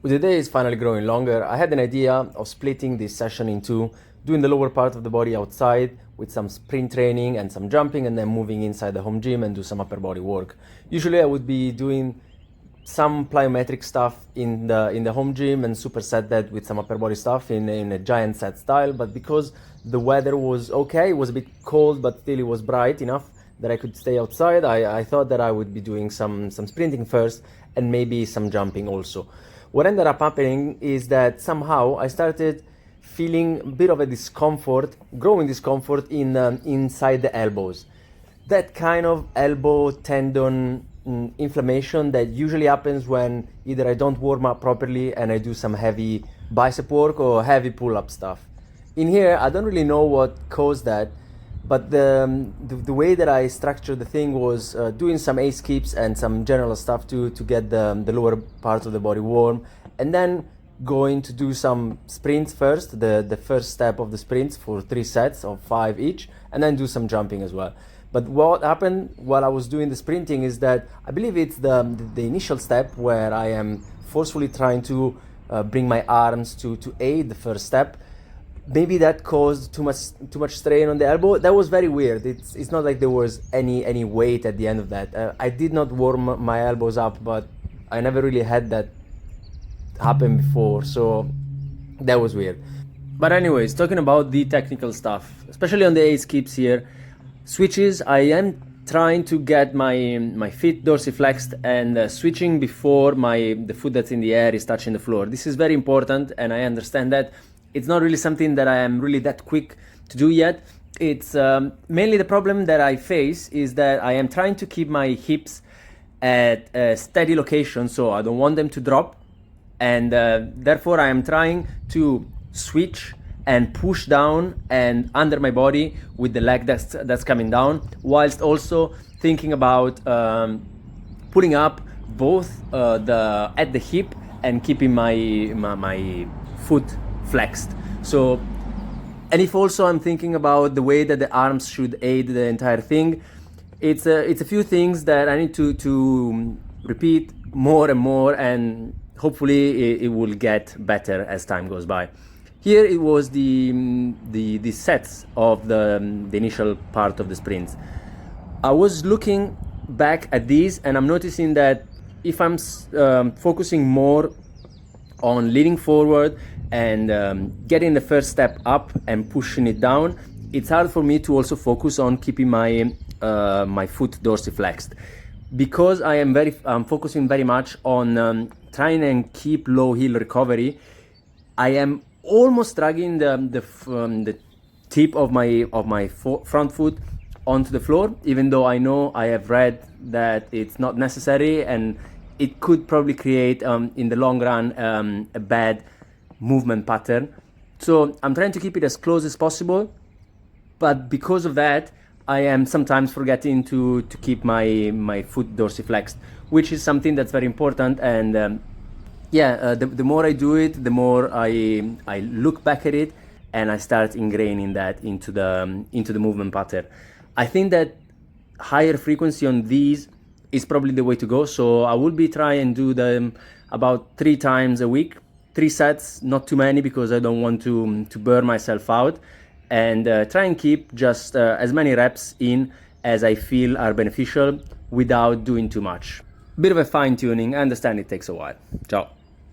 With the days finally growing longer, I had an idea of splitting this session into doing the lower part of the body outside with some sprint training and some jumping, and then moving inside the home gym and do some upper body work. Usually I would be doing some plyometric stuff in the home gym and superset that with some upper body stuff in a giant set style, but because the weather was okay, it was a bit cold but still it was bright enough that I could stay outside, I thought that I would be doing some sprinting first and maybe some jumping also. What ended up happening is that somehow I started feeling a bit of a discomfort, growing discomfort inside the elbows. That kind of elbow tendon inflammation that usually happens when either I don't warm up properly and I do some heavy bicep work or heavy pull-up stuff. In here, I don't really know what caused that, but the way that I structured the thing was doing some ace keeps and some general stuff to get the lower part of the body warm, and then going to do some sprints first, the first step of the sprints for 3 sets of 5 each, and then do some jumping as well. But what happened while I was doing the sprinting is that I believe it's the initial step where I am forcefully trying to bring my arms to aid the first step. Maybe that caused too much strain on the elbow. That was very weird. It's not like there was any weight at the end of that. I did not warm my elbows up, but I never really had that happen before, so that was weird. But anyways, talking about the technical stuff, especially on the ace keeps here, switches, I am trying to get my feet dorsiflexed and switching before the foot that's in the air is touching the floor. This is very important, and I understand that it's not really something that I am really that quick to do yet. It's mainly the problem that I face is that I am trying to keep my hips at a steady location, so I don't want them to drop, and therefore I am trying to switch and push down and under my body with the leg that's coming down, whilst also thinking about pulling up both at the hip and keeping my foot flexed. So, and if also I'm thinking about the way that the arms should aid the entire thing, it's a few things that I need to repeat more and more, and hopefully it will get better as time goes by. Here it was the sets of the initial part of the sprints. I was looking back at these and I'm noticing that if I'm focusing more on leaning forward and getting the first step up and pushing it down, it's hard for me to also focus on keeping my foot dorsiflexed, because I'm focusing very much on trying and keep low heel recovery. I am almost dragging the tip of my front foot onto the floor, even though I know I have read that it's not necessary and it could probably create in the long run a bad movement pattern. So I'm trying to keep it as close as possible, but because of that I am sometimes forgetting to keep my foot dorsiflexed, which is something that's very important. And the more I do it, the more I look back at it and I start ingraining that into the movement pattern. I think that higher frequency on these is probably the way to go. So I will be trying and do them about 3 times a week, 3 sets, not too many, because I don't want to burn myself out, and try and keep just as many reps in as I feel are beneficial without doing too much. Bit of a fine tuning. I understand it takes a while. Ciao.